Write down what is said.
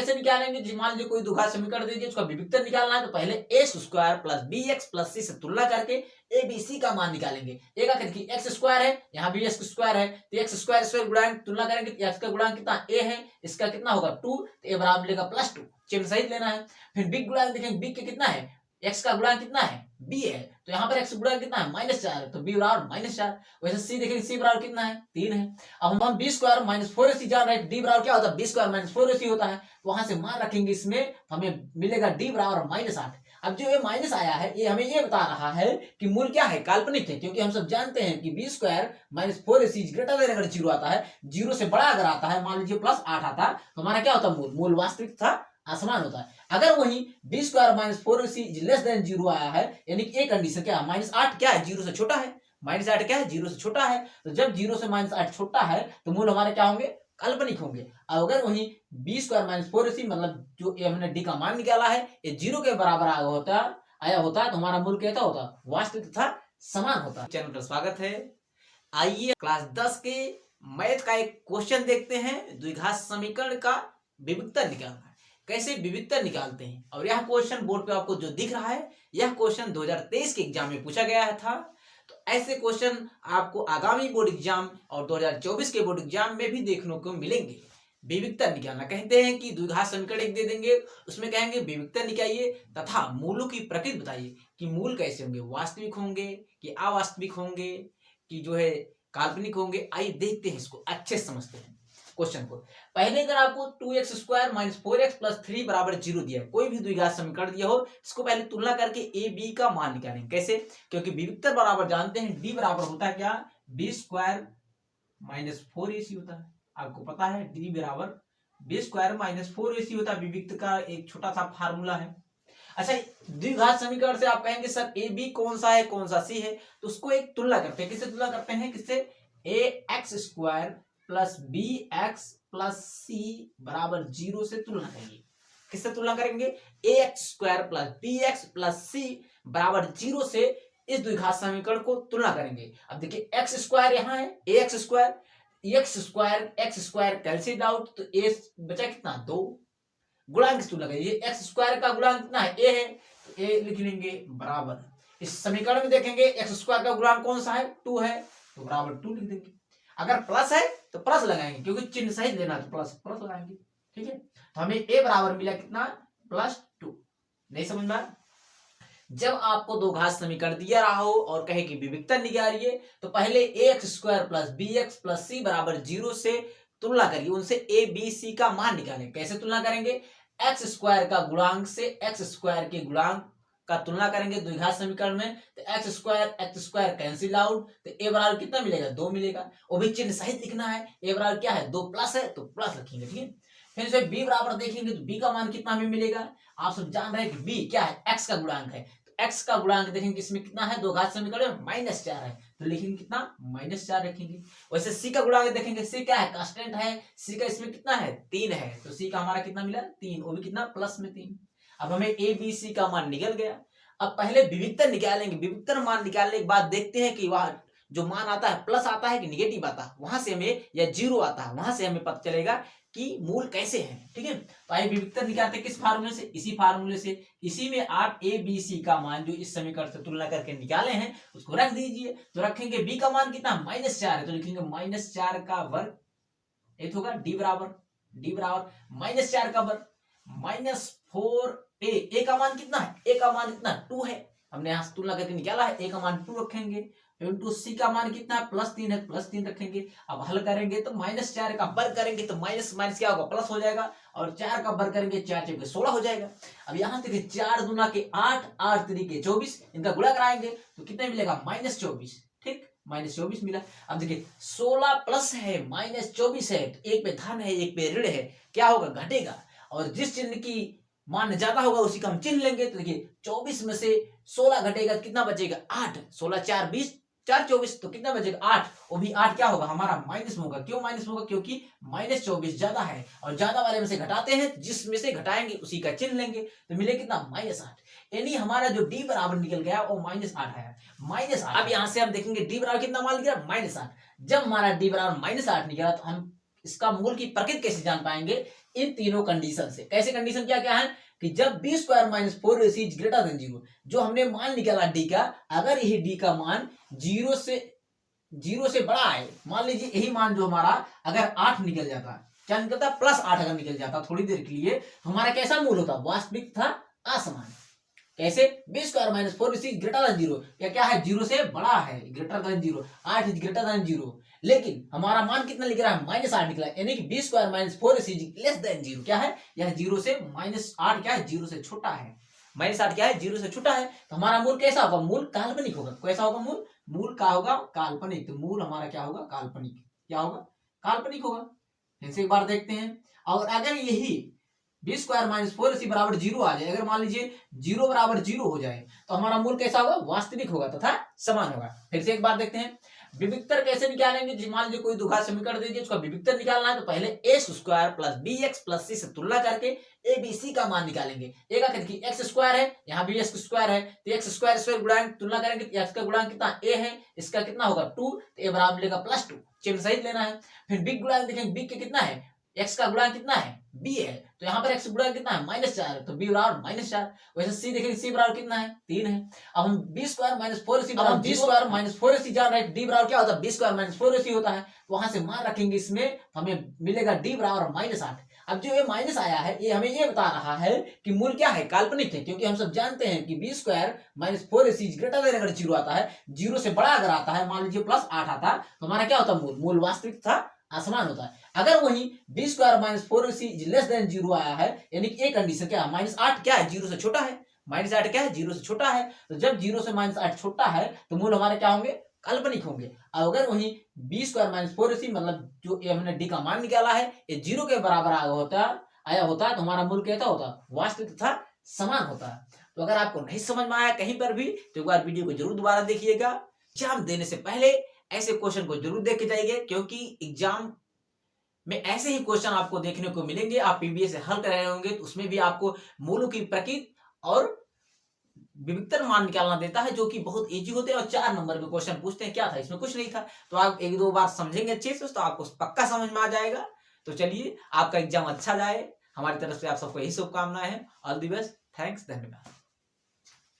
कैसे निकालेंगे? जी मान लीजिए कोई द्विघात समीकरण दे दिया, उसका विविक्तर निकालना है तो पहले x square plus b x plus c से तुलना करके ए बी सी का मान निकालेंगे। एक आखिर की एक्स स्क्वायर है, यहाँ भी एक्स स्क्वायर है, तो एक्स स्क्वायर स्क्वायर गुणांक तुलना करेंगे, एक्स का गुणांक कितना ए है, इसका कितना होगा 2, तो ए बराबर मिलेगा +2, चिन्ह सहित लेना है। फिर बी गुणांक देखेंगे, बी के कितना है, एक्स का गुणांक कितना है बी है, तो यहाँ पर एक्स गुणांक कितना है -4, तो बी बराबर -4। वैसे सी देखेंगे, सी बराबर कितना है 3 है। अब हम बी स्क्वायर माइनस 4ac जान रहे हैं, डी बराबर क्या होता है बी स्क्वायर माइनस 4ac होता है, तो वहां से मान रखेंगे इसमें, हमें मिलेगा डी बराबर -8। अब जो ये माइनस आया है ये हमें ये बता रहा है कि मूल क्या है, काल्पनिक है, क्योंकि हम सब जानते हैं कि B square minus 4ac greater than अगर 0 आता है, 0 से बड़ा अगर आता है, मान लीजिए +8 आता, तो हमारा क्या होता है मूल वास्तविक था आसमान होता है। अगर वही B square minus 4ac less than 0 आया है, यानी कि एक कंडीशन क्या है, -8 क्या है 0 से छोटा है, -8 क्या है 0 से छोटा है, तो जब 0 से -8 छोटा है तो मूल हमारे क्या होंगे, काल्पनिक होंगे। अगर वही बी स्क्वायर माइनस 4ac मतलब जो हमने डी का मान निकाला है ये 0 के बराबर आया होता है तो हमारा मूल कैसा होता, वास्तविक तथा समान होता। चैनल पर स्वागत है। आइए क्लास 10 के मैथ का एक क्वेश्चन देखते हैं। द्विघात समीकरण का विविक्तर निकालना है, कैसे विविक्तर निकालते हैं। और यह क्वेश्चन बोर्ड पे आपको जो दिख रहा है, यह क्वेश्चन 2023 के एग्जाम में पूछा गया था। तो ऐसे क्वेश्चन आपको आगामी बोर्ड एग्जाम और 2024 के बोर्ड एग्जाम में भी देखने को मिलेंगे। विविक्तर निकालना, कहते हैं कि द्विघात समीकरण एक दे देंगे, उसमें कहेंगे विविक्तर निकालिए तथा मूलों की प्रकृति बताइए कि मूल कैसे होंगे, वास्तविक होंगे कि अवास्तविक होंगे कि जो है काल्पनिक होंगे। आइए देखते हैं इसको, अच्छे समझते हैं क्वेश्चन को। पहले अगर आपको 2x square minus 4x plus 3 बराबर 0 दिया है, कोई भी द्विघात समीकरण दिया हो, इसको पहले तुलना करके ए बी का मान निकालेंगे। कैसे, क्योंकि विविक्तर बराबर जानते हैं डी बराबर होता है क्या, बी स्क्वायर माइनस 4ac होता है, आपको पता है डी बराबर बी स्क्वायर माइनस 4ac होता है, विविक्तर का एक छोटा सा फार्मूला है। अच्छा, द्विघात समीकरण से आप कहेंगे सर ए बी कौन सा है कौन सा सी है, तो उसको एक तुलना करते हैं। किससे तुलना करते हैं, किससे, a x square plus b x plus c बराबर 0 से तुलना करेंगे। किससे तुलना करेंगे, a x square plus b x plus c बराबर 0 से इस द्विघात समीकरण को तुलना करेंगे। अब देखिए एक्स स्क्वायर यहाँ है, ए एक्स स्क्वायर कैंसिल आउट, तो ए बचा कितना 2, गुणांक की तुलना करिए, एक्स स्क्वायर का गुणांक कितना है ए है, तो ए लिख लेंगे बराबर, इस समीकरण में देखेंगे एक्स स्क्वायर का गुणांक कौन सा है 2 है, तो बराबर 2 लिख देंगे। अगर प्लस है तो प्लस लगाएंगे, क्योंकि चिन्ह सहित लेना तो प्लस प्लस लगाएंगे। ठीक है, तो हमें ए बराबर मिला कितना +2। नहीं समझ में आया? जब आपको दो घात समीकरण दिया रहा हो और कहे कि विविक्तर निकालिए, तो पहले a x square plus b x plus c बराबर 0 से तुलना करिए, उनसे ए बी सी का मान निकालें। कैसे तुलना करेंगे, एक्स स्क्वायर का गुणांक से एक्स स्क्वायर के गुणांक का तुलना करेंगे द्विघात समीकरण में, तो एक्स स्क्वायर कैंसिल आउट, तो ए बराबर कितना मिलेगा 2 मिलेगा, वो भी चिन्ह सहित लिखना है। ए बराबर क्या है 2 प्लस है तो प्लस रखेंगे। ठीक है, फिर से बी बराबर देखेंगे तो बी का मान कितना हमें मिलेगा, आप सब जान रहे हैं कि बी क्या है, एक्स का गुणांक है, तो एक्स का गुणांक देखेंगे इसमें कितना है, दो घात समीकरण में -4 है, तो लिखेंगे कितना -4 रखेंगे। वैसे सी का गुणांक देखेंगे, सी क्या है कांस्टेंट है, सी का इसमें कितना है 3 है, तो सी का हमारा कितना मिला 3, वो भी कितना प्लस में 3। अब हमें ए बी सी का मान निकल गया। अब पहले विविक्तर निकालेंगे, विविक्तर मान निकालने के बाद देखते हैं कि वह जो मान आता है प्लस आता है कि निगेटिव आता है, वहां से हमें या 0 आता है, वहां से हमें पता चलेगा कि मूल कैसे हैं। ठीक है, तो आइए विविक्तर निकालते हैं, किस फार्मूले से, इसी फार्मूले से। इसी में आप ए बी सी का मान जो इस समीकरण से तुलना करके निकाले हैं उसको रख दीजिए। तो रखेंगे बी का मान कितना -4 है, तो लिखेंगे -4 का वर्ग, ये होगा डी बराबर -4 का वर्ग -4 ए का मान कितना है, ए का मान कितना 2 है, हमने यहां से तुलना करके निकाला है, ए का मान 2 रखेंगे, इंटू सी का मान कितना है +3 है, +3 रखेंगे। अब हल करेंगे तो -4 का वर्ग करेंगे तो माइनस माइनस क्या होगा प्लस हो जाएगा, और 4 का वर्ग करेंगे 4 चौके 16 हो जाएगा। अब यहाँ देखिए 4 दूना के 8, 8 3 24, इनका गुणा कराएंगे तो कितना मिलेगा -24। ठीक, -24 मिला। अब देखिए 16 प्लस है -24 है, तो एक पे धन है एक पे ऋण है, क्या होगा घटेगा, और जिस चिन्ह की मान ज्यादा होगा उसी का हम चिन्ह लेंगे। तो देखिए 24 में से 16 घटेगा तो कितना बचेगा 8, 16 4 20, 4 24, तो कितना बचेगा 8, वो भी 8 क्या होगा हमारा माइनस में होगा। क्यों माइनस होगा, क्योंकि -24 ज्यादा है, और ज्यादा वाले में से घटाते हैं, जिसमें से घटाएंगे उसी का चिन्ह लेंगे, तो मिले कितना -8, यानी हमारा जो डी बराबर निकल गया वो -8 आया, -8। अब यहाँ से हम देखेंगे डी बराबर कितना मान लिया -8। जब हमारा डी बराबर -8 निकला तो हम इसका मूल की प्रकृति कैसे जान पाएंगे? इन तीनों कंडीशन से। कैसे कंडीशन क्या क्या है कि जब B square minus 4ac is greater than 0, जो हमने मान निकाला डी का, अगर यही डी का मान जीरो से बड़ा है, मान लीजिए यही मान जो हमारा अगर 8 निकल जाता, क्या निकलता, +8 अगर निकल जाता थोड़ी देर के लिए, तो हमारा कैसा मूल होता, वास्तविक था असमान। कैसे? B square minus 4ac greater than 0, या क्या है, 0 से बड़ा है, greater than 0, 8 is greater than 0, लेकिन हमारा मान कितना लिख रहा है, -8 निकला, यानी कि B square minus 4ac less than 0, क्या है, यह 0 से -8 क्या है, 0 से छोटा है, -8 क्या है, 0 से छोटा है, तो हमारा मूल कैसा होगा, मूल काल्पनिक होगा। कैसा होगा मूल? मूल का होगा काल्पनिक, तो मूल हमारा क्या होगा, काल्पनिक, क्या होगा, काल्पनिक होगा। फिर से एक बार देखते हैं, और अगर यही बी स्क्वायर माइनस 4ac बराबर 0 आ जाए, अगर मान लीजिए 0 बराबर 0 हो जाए, तो हमारा मूल कैसा होगा, वास्तविक होगा तथा समान होगा। फिर से एक बार देखते हैं, विविक्तर कैसे निकालेंगे? मान लीजिए कोई दुघात समीकरण दीजिए, उसका विविक्तर निकालना है, तो पहले a square plus b x plus c से तुलना करके ए बी सी का मान निकालेंगे। एक आखिर की एक्स स्क्वायर है, यहाँ भी एक्स स्क्वायर है, तो एक्स स्क्वायर स्क्वायर गुणांक तुलना करेंगे, तो एक्स का गुणांक कितना, ए है, इसका कितना होगा 2, तो ए बराबर लेगा +2, चिन्ह सहित लेना है। फिर बी गुणांक देखेंगे, बी के कितना है, एक्स का गुणांक कितना है, बी है, तो यहाँ पर एक्स गुणांक कितना है, -4, तो बी बराबर -4। वैसे सी देखेंगे, सी बराबर कितना है, 3 है। अब हम बी स्क्वायर माइनस 4ac बराबर बी स्क्वायर माइनस 4ac जान रहे हैं, डी बराबर क्या होता है, बी स्क्वायर माइनस 4ac होता है, तो वहां से मान रखेंगे, इसमें हमें मिलेगा डी बराबर -8। अब जो ये माइनस आया है, ये हमें ये बता रहा है कि मूल क्या है, काल्पनिक है, क्योंकि हम सब जानते हैं कि B square minus 4ac greater than अगर 0 आता है, 0 से बड़ा अगर आता है, मान लीजिए +8 आता, तो हमारा क्या होता है, मूल वास्तविक था असमान होता है। अगर वही B square minus 4ac less than 0 आया है, यानी कि एक कंडीशन क्या है, -8 क्या है, 0 से छोटा है, -8 क्या है, 0 से छोटा है, तो जब 0 से -8 छोटा है, तो मूल हमारे क्या होंगे, काल्पनिक होंगे। अगर वही बी स्क्वायर माइनस 4ac मतलब जो हमने डी का मान निकाला है, ये 0 के बराबर आया होता, तो हमारा मूल कैसा होता, वास्तविक तथा समान होता है। तो अगर आपको नहीं समझ में आया कहीं पर भी, तो एक बार वीडियो को जरूर दोबारा देखिएगा। एग्जाम देने से पहले ऐसे क्वेश्चन को जरूर देख के जाइए, क्योंकि एग्जाम में ऐसे ही क्वेश्चन आपको देखने को मिलेंगे। आप पीबीए से हल कर रहे होंगे, तो उसमें भी आपको मूलों की प्रकृति और विविक्तर मान निकालना देता है, जो कि बहुत इजी होते हैं, और 4 नंबर में क्वेश्चन पूछते हैं। क्या था इसमें, कुछ नहीं था। तो आप 1-2 बार समझेंगे अच्छे से, तो आपको पक्का समझ में आ जाएगा। तो चलिए, आपका एग्जाम अच्छा जाए, हमारी तरफ से आप सबको यही शुभकामनाएं हैं। ऑल द बेस्ट, थैंक्स, धन्यवाद।